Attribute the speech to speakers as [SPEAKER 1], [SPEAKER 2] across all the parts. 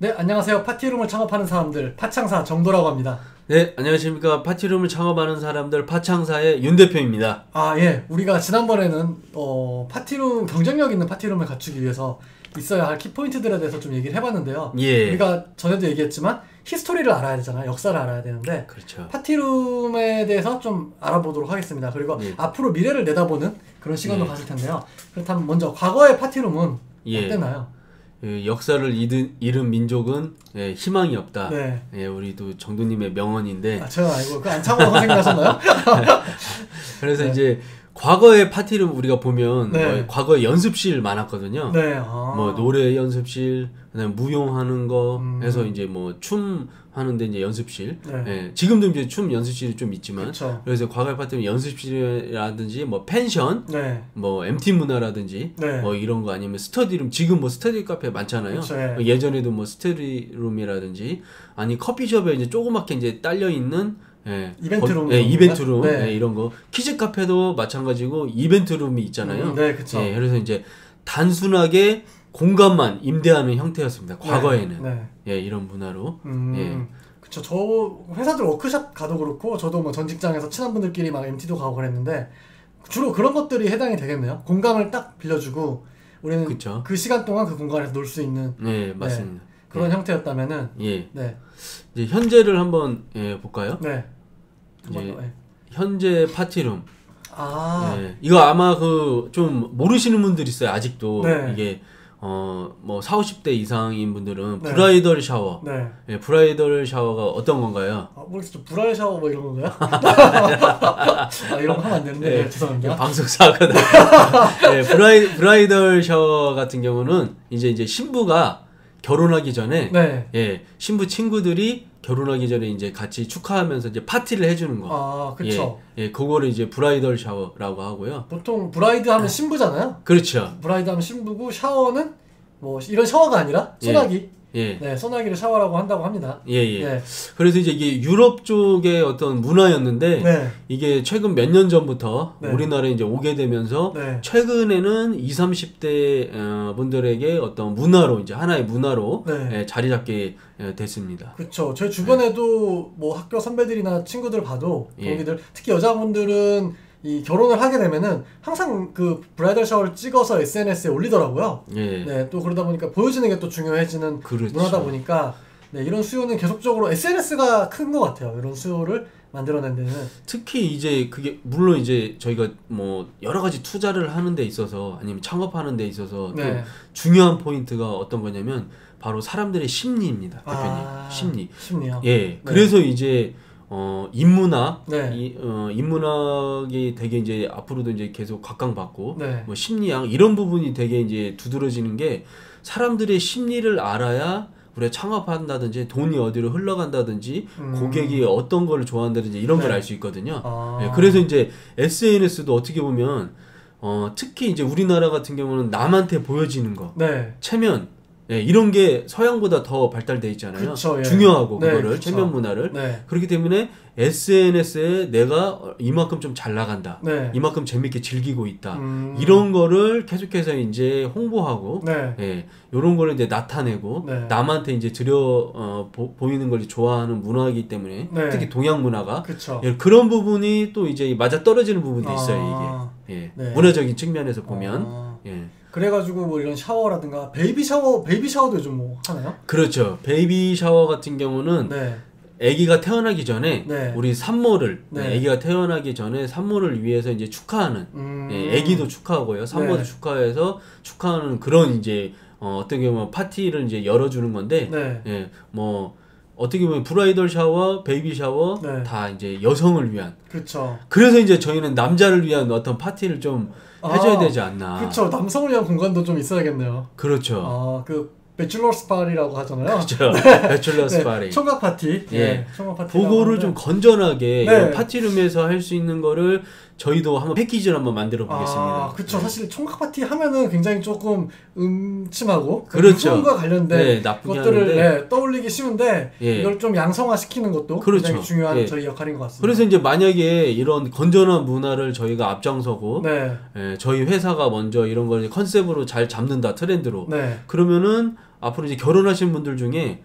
[SPEAKER 1] 네, 안녕하세요. 파티룸을 창업하는 사람들, 파창사 정도라고 합니다.
[SPEAKER 2] 네, 안녕하십니까. 파티룸을 창업하는 사람들 파창사의 윤 대표입니다.
[SPEAKER 1] 아, 예. 우리가 지난번에는 파티룸, 경쟁력 있는 파티룸을 갖추기 위해서 있어야 할 키포인트들에 대해서 좀 얘기를 해봤는데요.
[SPEAKER 2] 예.
[SPEAKER 1] 우리가 전에도 얘기했지만 히스토리를 알아야 되잖아요. 역사를 알아야 되는데
[SPEAKER 2] 그렇죠.
[SPEAKER 1] 파티룸에 대해서 좀 알아보도록 하겠습니다. 그리고
[SPEAKER 2] 예.
[SPEAKER 1] 앞으로 미래를 내다보는 그런 시간도
[SPEAKER 2] 예.
[SPEAKER 1] 가질 텐데요. 그렇다면 먼저 과거의 파티룸은
[SPEAKER 2] 예.
[SPEAKER 1] 어땠나요?
[SPEAKER 2] 역사를 잃은 민족은 희망이 없다.
[SPEAKER 1] 네.
[SPEAKER 2] 우리도 정도님의 명언인데.
[SPEAKER 1] 아, 제가 알고 그 안창호 선생님 하셨나요?
[SPEAKER 2] 그래서
[SPEAKER 1] 네.
[SPEAKER 2] 이제 과거의 파티룸 우리가 보면
[SPEAKER 1] 네.
[SPEAKER 2] 과거에 연습실 많았거든요.
[SPEAKER 1] 네.
[SPEAKER 2] 뭐 노래 연습실, 그다음에 무용하는 거 해서 이제 뭐 춤 하는데 이제 연습실.
[SPEAKER 1] 네.
[SPEAKER 2] 지금도 이제 춤 연습실이 좀 있지만.
[SPEAKER 1] 그쵸.
[SPEAKER 2] 그래서 과거의 파티룸 연습실이라든지 뭐 펜션,
[SPEAKER 1] 네.
[SPEAKER 2] 뭐 MT 문화라든지
[SPEAKER 1] 네.
[SPEAKER 2] 뭐 이런 거 아니면 스터디룸, 지금 뭐 스터디 카페 많잖아요.
[SPEAKER 1] 그쵸, 예.
[SPEAKER 2] 예전에도 뭐 스터디룸이라든지 아니 커피숍에 이제 조그맣게 이제 딸려 있는
[SPEAKER 1] 이벤트룸.
[SPEAKER 2] 이벤트룸
[SPEAKER 1] 네.
[SPEAKER 2] 이런 거. 키즈 카페도 마찬가지고 이벤트룸이 있잖아요.
[SPEAKER 1] 네, 그쵸.
[SPEAKER 2] 그래서 이제 단순하게 공간만 임대하는 형태였습니다. 과거에는.
[SPEAKER 1] 네.
[SPEAKER 2] 이런 문화로.
[SPEAKER 1] 그쵸. 저 회사들 워크숍 가도 그렇고 저도 뭐 전 직장에서 친한 분들끼리 막 MT도 가고 그랬는데 주로 그런 것들이 해당이 되겠네요. 공간을 딱 빌려주고 우리는
[SPEAKER 2] 그쵸.
[SPEAKER 1] 그 시간 동안 그 공간에서 놀 수 있는
[SPEAKER 2] 네, 맞습니다.
[SPEAKER 1] 그런 형태였다면은
[SPEAKER 2] 네.
[SPEAKER 1] 네.
[SPEAKER 2] 이제 현재를 한번 볼까요?
[SPEAKER 1] 네.
[SPEAKER 2] 이제 현재 파티룸.
[SPEAKER 1] 아.
[SPEAKER 2] 이거 아마 좀 모르시는 분들 있어요. 아직도.
[SPEAKER 1] 네.
[SPEAKER 2] 이게 뭐 40, 50대 이상인 분들은
[SPEAKER 1] 네.
[SPEAKER 2] 브라이덜 샤워.
[SPEAKER 1] 네.
[SPEAKER 2] 브라이덜 샤워가 어떤 건가요?
[SPEAKER 1] 모르겠어. 브라이 샤워 뭐 이런 건가요? 아, 이런 거 하면 안 되는데. 네, 죄송합니다.
[SPEAKER 2] 방송사고다. 브라이덜 샤워 같은 경우는 이제 신부가 결혼하기 전에
[SPEAKER 1] 네.
[SPEAKER 2] 신부 친구들이 결혼하기 전에 이제 같이 축하하면서 이제 파티를 해주는 거.
[SPEAKER 1] 아, 그쵸.
[SPEAKER 2] 그거를 이제 브라이덜 샤워라고 하고요.
[SPEAKER 1] 보통 브라이드 하면 신부잖아요.
[SPEAKER 2] 그렇죠.
[SPEAKER 1] 브라이드 하면 신부고 샤워는 뭐 이런 샤워가 아니라 소나기. 네, 소나기를 샤워라고 한다고 합니다.
[SPEAKER 2] 네. 그래서 이제 이게 유럽 쪽의 어떤 문화였는데 이게 최근 몇 년 전부터 우리나라에 이제 오게 되면서 최근에는 20, 30대 분들에게 어떤 문화로 이제 하나의 문화로 자리 잡게 됐습니다.
[SPEAKER 1] 그렇죠. 제 주변에도 뭐 학교 선배들이나 친구들 봐도 동기들 특히 여자분들은 이 결혼을 하게 되면은 항상 그 브라이덜 샤워를 찍어서 SNS에 올리더라고요. 네, 또 그러다 보니까 보여지는 게 또 중요해지는
[SPEAKER 2] 그렇죠.
[SPEAKER 1] 문화다 보니까 이런 수요는 계속적으로 SNS가 큰 것 같아요. 이런 수요를 만들어낸 데는.
[SPEAKER 2] 특히 이제 그게 물론 이제 저희가 뭐 여러 가지 투자를 하는 데 있어서 아니면 창업하는 데 있어서 또 중요한 포인트가 어떤 거냐면 바로 사람들의 심리입니다. 대표님.
[SPEAKER 1] 심리요?
[SPEAKER 2] 그래서 이제 인문학, 인문학이 되게 이제 앞으로도 이제 계속 각광받고, 뭐 심리학 이런 부분이 되게 이제 두드러지는 게 사람들의 심리를 알아야 우리가 창업한다든지 돈이 어디로 흘러간다든지 고객이 어떤 걸 좋아한다든지 이런 걸 알 수 있거든요. 그래서 이제 SNS도 어떻게 보면 특히 이제 우리나라 같은 경우는 남한테 보여지는 거, 체면. 이런 게 서양보다 더 발달돼 있잖아요.
[SPEAKER 1] 그쵸,
[SPEAKER 2] 중요하고 그거를 체면 문화를 그렇기 때문에 SNS에 내가 이만큼 좀 잘 나간다, 이만큼 재밌게 즐기고 있다, 이런 거를 계속해서 이제 홍보하고, 이런 거를 이제 나타내고 남한테 이제 보이는 걸 좋아하는 문화이기 때문에 특히 동양 문화가 그런 부분이 또 이제 맞아 떨어지는 부분도 있어요. 이게 문화적인 측면에서 보면.
[SPEAKER 1] 그래가지고 뭐 이런 샤워라든가 베이비 샤워도 요즘 뭐 하나요?
[SPEAKER 2] 그렇죠. 베이비 샤워 같은 경우는 아기가 태어나기 전에 우리 산모를 아기가 태어나기 전에 산모를 위해서 이제 축하하는 아기도 축하하고요, 산모도 축하해서 축하하는 그런 이제 어떻게 보면 파티를 이제 열어주는 건데 뭐 어떻게 보면 브라이덜 샤워, 베이비 샤워 다 이제 여성을 위한.
[SPEAKER 1] 그렇죠.
[SPEAKER 2] 그래서 이제 저희는 남자를 위한 어떤 파티를 좀 해줘야 되지 않나.
[SPEAKER 1] 그렇죠. 남성을 위한 공간도 좀 있어야겠네요.
[SPEAKER 2] 그렇죠.
[SPEAKER 1] 그 배출러스 파티라고 하잖아요.
[SPEAKER 2] 그렇죠. 배출러스 파티.
[SPEAKER 1] 총각 파티. 총각 파티.
[SPEAKER 2] 그거를 좀 건전하게 이런 파티룸에서 할 수 있는 거를 저희도 한번 패키지를 한번 만들어 보겠습니다.
[SPEAKER 1] 그렇죠. 사실 총각 파티 하면은 굉장히 조금 음침하고
[SPEAKER 2] 그렇죠.
[SPEAKER 1] 과 관련된 것들을 떠올리기 쉬운데 이걸 좀 양성화 시키는 것도 굉장히 중요한 저희 역할인 것 같습니다.
[SPEAKER 2] 그래서 이제 만약에 이런 건전한 문화를 저희가 앞장서고 저희 회사가 먼저 이런 걸 컨셉으로 잘 잡는다, 트렌드로. 그러면은 앞으로 이제 결혼하신 분들 중에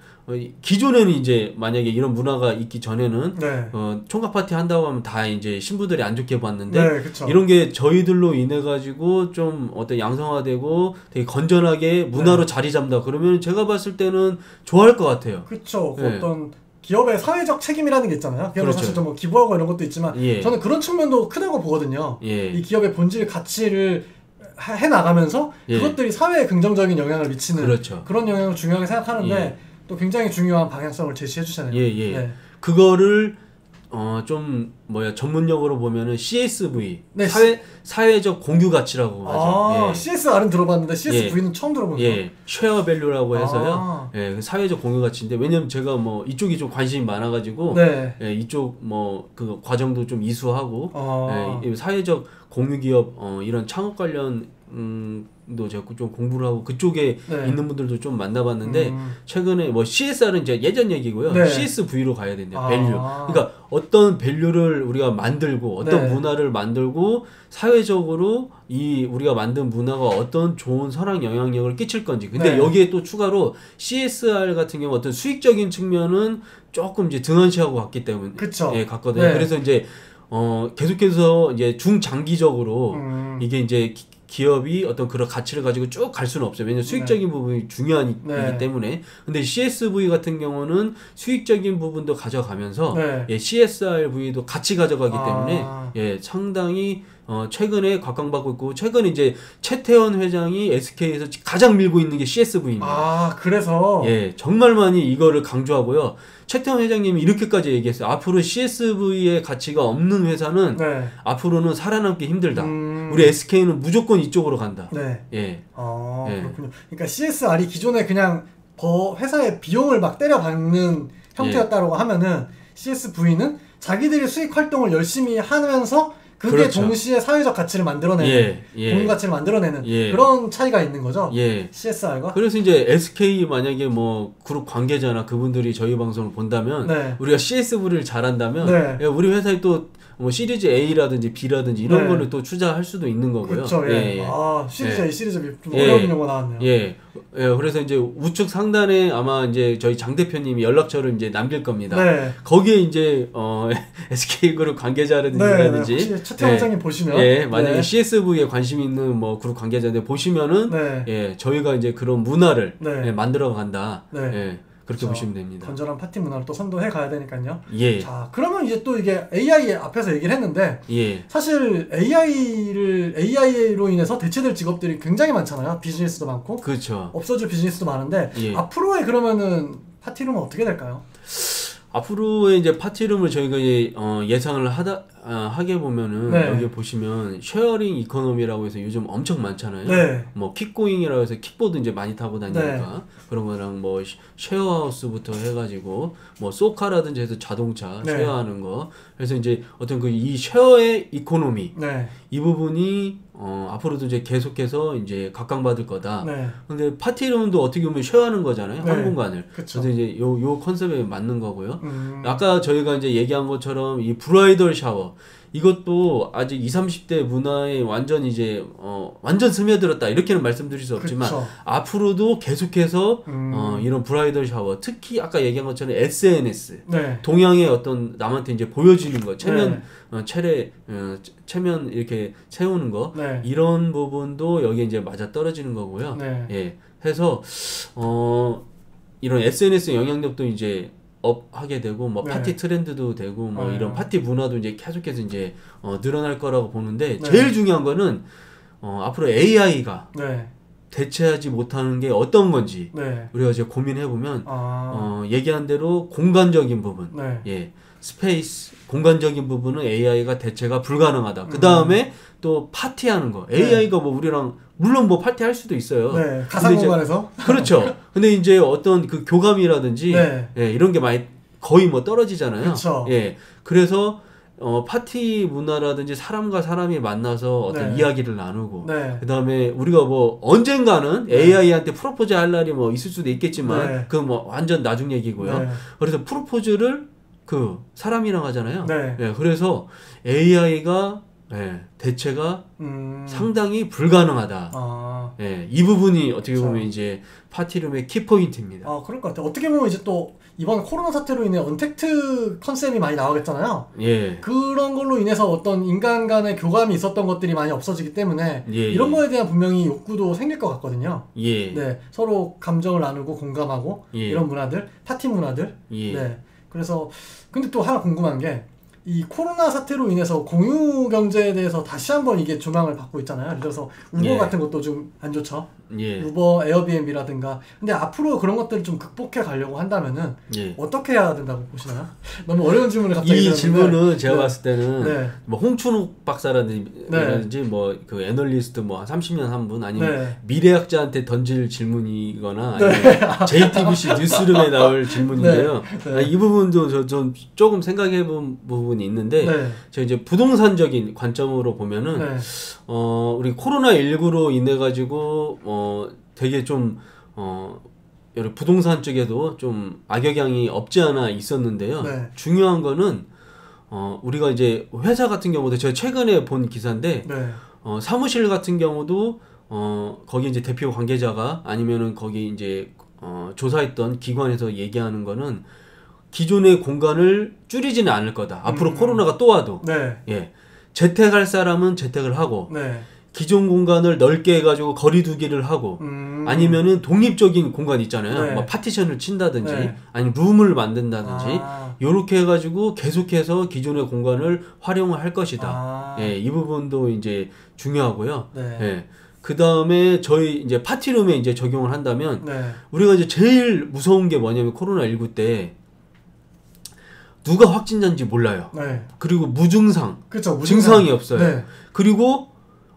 [SPEAKER 2] 기존에는 이제 만약에 이런 문화가 있기 전에는
[SPEAKER 1] 네.
[SPEAKER 2] 총각 파티 한다고 하면 다 이제 신부들이 안 좋게 봤는데
[SPEAKER 1] 네,
[SPEAKER 2] 이런 게 저희들로 인해 가지고 좀 어떤 양성화되고 되게 건전하게 문화로 네. 자리 잡는다 그러면 제가 봤을 때는 좋아할 것 같아요.
[SPEAKER 1] 그렇죠. 네. 어떤 기업의 사회적 책임이라는 게 있잖아요. 기업은 그렇죠. 사실 좀 뭐 기부하고 이런 것도 있지만 예. 저는 그런 측면도 크다고 보거든요.
[SPEAKER 2] 예.
[SPEAKER 1] 이 기업의 본질 가치를 해 나가면서
[SPEAKER 2] 예.
[SPEAKER 1] 그것들이 사회에 긍정적인 영향을 미치는
[SPEAKER 2] 그렇죠.
[SPEAKER 1] 그런 영향을 중요하게 생각하는데
[SPEAKER 2] 예.
[SPEAKER 1] 또 굉장히 중요한 방향성을 제시해 주잖아요.
[SPEAKER 2] 예.
[SPEAKER 1] 네.
[SPEAKER 2] 그거를 좀 전문용어로 보면은 CSV
[SPEAKER 1] 네,
[SPEAKER 2] 사회적 공유 가치라고 하죠.
[SPEAKER 1] 예. CSR은 들어봤는데 CSV는 처음 들어보네요.
[SPEAKER 2] 예, 쉐어 밸류라고 해서요. 예, 사회적 공유 가치인데 왜냐면 제가 뭐 이쪽이 좀 관심이 많아가지고
[SPEAKER 1] 네.
[SPEAKER 2] 예, 이쪽 뭐 그 과정도 좀 이수하고 예, 사회적 공유 기업 이런 창업 관련 도 제가 좀 공부를 하고 그쪽에
[SPEAKER 1] 네.
[SPEAKER 2] 있는 분들도 좀 만나봤는데 최근에 뭐 CSR은 이제 예전 얘기고요.
[SPEAKER 1] 네.
[SPEAKER 2] CSV로 가야 된대요. 밸류. 그러니까 어떤 밸류를 우리가 만들고 어떤
[SPEAKER 1] 네.
[SPEAKER 2] 문화를 만들고 사회적으로 이 우리가 만든 문화가 어떤 좋은 선한 영향력을 끼칠 건지. 근데
[SPEAKER 1] 네.
[SPEAKER 2] 여기에 또 추가로 CSR 같은 경우 어떤 수익적인 측면은 조금 이제 등한시하고 갔기 때문에
[SPEAKER 1] 그쵸.
[SPEAKER 2] 예, 갔거든요.
[SPEAKER 1] 네.
[SPEAKER 2] 그래서 이제 계속해서 이제 중장기적으로 이게 이제 기업이 어떤 그런 가치를 가지고 쭉 갈 수는 없어요. 왜냐하면 수익적인
[SPEAKER 1] 네.
[SPEAKER 2] 부분이 중요하기
[SPEAKER 1] 네.
[SPEAKER 2] 때문에. 근데 CSV 같은 경우는 수익적인 부분도 가져가면서
[SPEAKER 1] 네.
[SPEAKER 2] 예, CSRV도 같이 가져가기 때문에 예, 상당히 최근에 각광받고 있고 최근에 이제 최태원 회장이 SK에서 가장 밀고 있는 게 CSV입니다.
[SPEAKER 1] 그래서
[SPEAKER 2] 예, 정말 많이 이거를 강조하고요. 최태원 회장님이 이렇게까지 얘기했어요. 앞으로 CSV의 가치가 없는 회사는
[SPEAKER 1] 네.
[SPEAKER 2] 앞으로는 살아남기 힘들다. 우리 SK는 무조건 이쪽으로 간다.
[SPEAKER 1] 네.
[SPEAKER 2] 예.
[SPEAKER 1] 예. 그렇군요. 그러니까 CSR이 기존에 그냥 회사의 비용을 막 때려박는 형태였다고
[SPEAKER 2] 예.
[SPEAKER 1] 하면은 CSV는 자기들이 수익 활동을 열심히 하면서 그게
[SPEAKER 2] 그렇죠.
[SPEAKER 1] 동시에 사회적 가치를 만들어내는 공유 가치를 만들어내는 그런 차이가 있는 거죠. CSR과.
[SPEAKER 2] 그래서 이제 SK 만약에 뭐 그룹 관계자나 그분들이 저희 방송을 본다면
[SPEAKER 1] 네.
[SPEAKER 2] 우리가 CSV를 잘한다면
[SPEAKER 1] 네.
[SPEAKER 2] 야, 우리 회사에 또 뭐 시리즈 A라든지 B라든지 이런
[SPEAKER 1] 네.
[SPEAKER 2] 거를 또 투자할 수도 있는 거고요.
[SPEAKER 1] 그렇죠. 예. 시리즈 A, 시리즈 B 좀 어려운 용어 나왔네요.
[SPEAKER 2] 예. 그래서 이제 우측 상단에 아마 이제 저희 장 대표님이 연락처를 이제 남길 겁니다.
[SPEAKER 1] 네.
[SPEAKER 2] 거기에 이제 SK그룹 관계자라든지
[SPEAKER 1] 혹시 최태원 회장님 보시면
[SPEAKER 2] 만약에 CSV에 관심 있는 뭐 그룹 관계자들 보시면은 저희가 이제 그런 문화를 만들어 간다. 그렇게 보시면 됩니다.
[SPEAKER 1] 건전한 파티 문화를 또 선도해 가야 되니까요.
[SPEAKER 2] 예.
[SPEAKER 1] 자, 그러면 이제 또 이게 AI 앞에서 얘기를 했는데, 사실 AI로 인해서 대체될 직업들이 굉장히 많잖아요. 비즈니스도 많고,
[SPEAKER 2] 그렇죠.
[SPEAKER 1] 없어질 비즈니스도 많은데, 앞으로의 그러면은 파티룸은 어떻게 될까요?
[SPEAKER 2] 앞으로의 이제 파티룸을 저희가 예상을 하게 보면은 여기 보시면 쉐어링 이코노미라고 해서 요즘 엄청 많잖아요. 뭐 킥고잉이라고 해서 킥보드 이제 많이 타고 다니니까 그런 거랑 뭐 쉐어하우스부터 해가지고 뭐 소카라든지 해서 자동차 쉐어하는 거. 그래서 이제 어떤 이 쉐어의 이코노미 이 부분이 앞으로도 이제 계속해서 이제 각광받을 거다. 근데 파티룸도 어떻게 보면 쉐어하는 거잖아요. 한 공간을.
[SPEAKER 1] 그쵸.
[SPEAKER 2] 그래서 이제 요 컨셉에 맞는 거고요. 아까 저희가 이제 얘기한 것처럼 이 브라이덜 샤워 이것도 아직 20, 30대 문화에 완전 이제 완전 스며들었다 이렇게는 말씀드릴 수 없지만 앞으로도 계속해서 이런 브라이덜 샤워 특히 아까 얘기한 것처럼 SNS 동양의 어떤 남한테 이제 보여주는 거 체면 체면 이렇게 채우는 거 이런 부분도 여기에 이제 맞아 떨어지는 거고요. 해서 이런 SNS 영향력도 이제 하게 되고 뭐 파티 트렌드도 되고 뭐 이런 파티 문화도 이제 계속해서 이제 늘어날 거라고 보는데 제일 중요한 거는 앞으로 AI가 대체하지 못하는 게 어떤 건지 우리가 이제 고민해 보면 얘기한 대로 공간적인 부분, 스페이스 공간적인 부분은 AI가 대체가 불가능하다. 그 다음에 또 파티하는 거, AI가 뭐 우리랑 물론 뭐 파티할 수도 있어요.
[SPEAKER 1] 가상 공간에서.
[SPEAKER 2] 그렇죠. 근데 이제 어떤 그 교감이라든지 이런 게 많이 거의 뭐 떨어지잖아요.
[SPEAKER 1] 그렇죠.
[SPEAKER 2] 그래서 파티 문화라든지 사람과 사람이 만나서 어떤 이야기를 나누고 그다음에 우리가 뭐 언젠가는 AI한테 프로포즈 할 날이 뭐 있을 수도 있겠지만 그건 뭐 완전 나중 얘기고요. 그래서 프로포즈를 사람이랑 하잖아요. 그래서 AI가 예, 대체가 상당히 불가능하다. 예, 이 부분이 어떻게 보면 그렇죠. 이제 파티룸의 키포인트입니다.
[SPEAKER 1] 그럴 것 같아요. 어떻게 보면 이제 또 이번 코로나 사태로 인해 언택트 컨셉이 많이 나오겠잖아요.
[SPEAKER 2] 예.
[SPEAKER 1] 그런 걸로 인해서 어떤 인간 간의 교감이 있었던 것들이 많이 없어지기 때문에 이런 거에 대한 분명히 욕구도 생길 것 같거든요. 네, 서로 감정을 나누고 공감하고 이런 문화들, 파티 문화들. 네, 그래서 근데 또 하나 궁금한 게 이 코로나 사태로 인해서 공유 경제에 대해서 다시 한번 이게 조망을 받고 있잖아요. 예를 들어서 우버 같은 것도 좀 안 좋죠. 우버, 에어비앤비라든가. 근데 앞으로 그런 것들을 좀 극복해 가려고 한다면은 어떻게 해야 된다고 보시나요? 너무 어려운 질문을 갑자기
[SPEAKER 2] 이 질문은 제가 봤을 때는 뭐 홍춘욱 박사라든지 뭐 그 애널리스트 뭐 한 30년 한 분 아니면 미래학자한테 던질 질문이거나 아니면 JTBC 뉴스룸에 나올 질문인데요. 이 부분도 저 조금 생각해 본 부분이 있는데 제가 이제 부동산적인 관점으로 보면은 우리 코로나19로 인해 가지고 되게 좀 여러 부동산 쪽에도 좀 악영향이 없지 않아 있었는데요. 중요한 거는 우리가 이제 회사 같은 경우도 제가 최근에 본 기사인데 사무실 같은 경우도 거기 이제 대표 관계자가 아니면은 거기 이제 조사했던 기관에서 얘기하는 거는 기존의 공간을 줄이지는 않을 거다. 앞으로 코로나가 또 와도 예, 재택할 사람은 재택을 하고 기존 공간을 넓게 해가지고 거리두기를 하고 아니면은 독립적인 공간 있잖아요. 뭐 파티션을 친다든지 아니면 rum을 만든다든지 요렇게 해가지고 계속해서 기존의 공간을 활용을 할 것이다. 예, 이 부분도 이제 중요하고요. 예. 그 다음에 저희 이제 파티룸에 이제 적용을 한다면 우리가 이제 제일 무서운 게 뭐냐면 코로나19 때 누가 확진자인지 몰라요. 그리고 무증상,
[SPEAKER 1] 그쵸,
[SPEAKER 2] 증상이 없어요. 그리고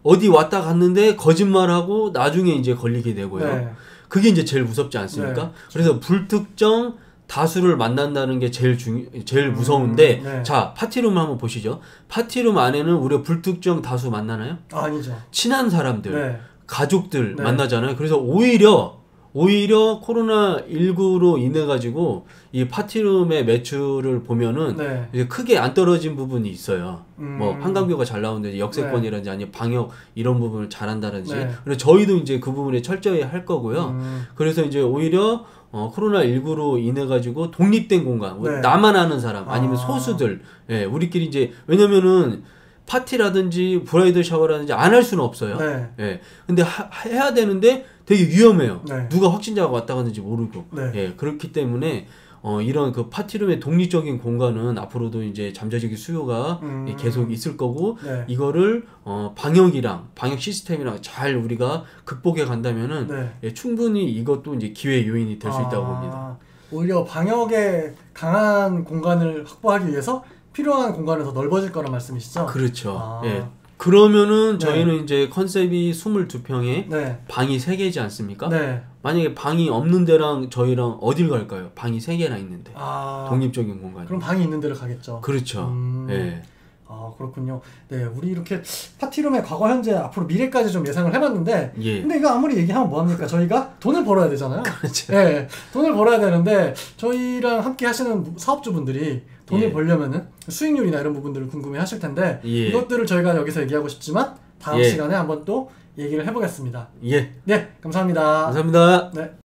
[SPEAKER 2] 어디 왔다 갔는데 거짓말하고 나중에 이제 걸리게 되고요. 그게 이제 제일 무섭지 않습니까? 그래서 불특정 다수를 만난다는 게 제일 무서운데 자, 파티룸 한번 보시죠. 파티룸 안에는 우리가 불특정 다수 만나나요?
[SPEAKER 1] 아니죠.
[SPEAKER 2] 친한 사람들, 가족들 만나잖아요. 그래서 오히려 코로나19로 인해 가지고 이 파티룸의 매출을 보면은 이제 크게 안 떨어진 부분이 있어요. 뭐 한강뷰가 잘 나오는데 역세권이라든지 아니면 방역 이런 부분을 잘한다든지. 그래서 저희도 이제 그 부분에 철저히 할 거고요. 그래서 이제 오히려 코로나19로 인해 가지고 독립된 공간, 나만 아는 사람 아니면 소수들, 우리끼리 이제 왜냐면은 파티라든지 브라이덜 샤워라든지 안 할 수는 없어요. 근데 해야 되는데 되게 위험해요. 누가 확진자가 왔다 갔는지 모르고. 그렇기 때문에 이런 그 파티룸의 독립적인 공간은 앞으로도 이제 잠재적인 수요가 계속 있을 거고 이거를 방역 시스템이랑 잘 우리가 극복해 간다면은 충분히 이것도 이제 기회 요인이 될 수 있다고 봅니다.
[SPEAKER 1] 오히려 방역에 강한 공간을 확보하기 위해서 필요한 공간을 더 넓어질 거란 말씀이시죠?
[SPEAKER 2] 그렇죠. 그러면은 저희는 이제 컨셉이 22평에 방이 3개지 않습니까? 만약에 방이 없는 데랑 저희랑 어딜 갈까요? 방이 3개나 있는데. 독립적인 공간이.
[SPEAKER 1] 그럼 방이 있는 데를 가겠죠.
[SPEAKER 2] 그렇죠.
[SPEAKER 1] 그렇군요. 네, 우리 이렇게 파티룸의 과거, 현재, 앞으로 미래까지 좀 예상을 해봤는데, 근데 이거 아무리 얘기하면 뭐합니까? 저희가 돈을 벌어야 되잖아요.
[SPEAKER 2] 그렇죠.
[SPEAKER 1] 돈을 벌어야 되는데, 저희랑 함께 하시는 사업주분들이 돈을 벌려면은 수익률이나 이런 부분들을 궁금해 하실 텐데, 이것들을 저희가 여기서 얘기하고 싶지만, 다음 시간에 한번 또 얘기를 해보겠습니다. 네, 감사합니다.
[SPEAKER 2] 감사합니다.
[SPEAKER 1] 네.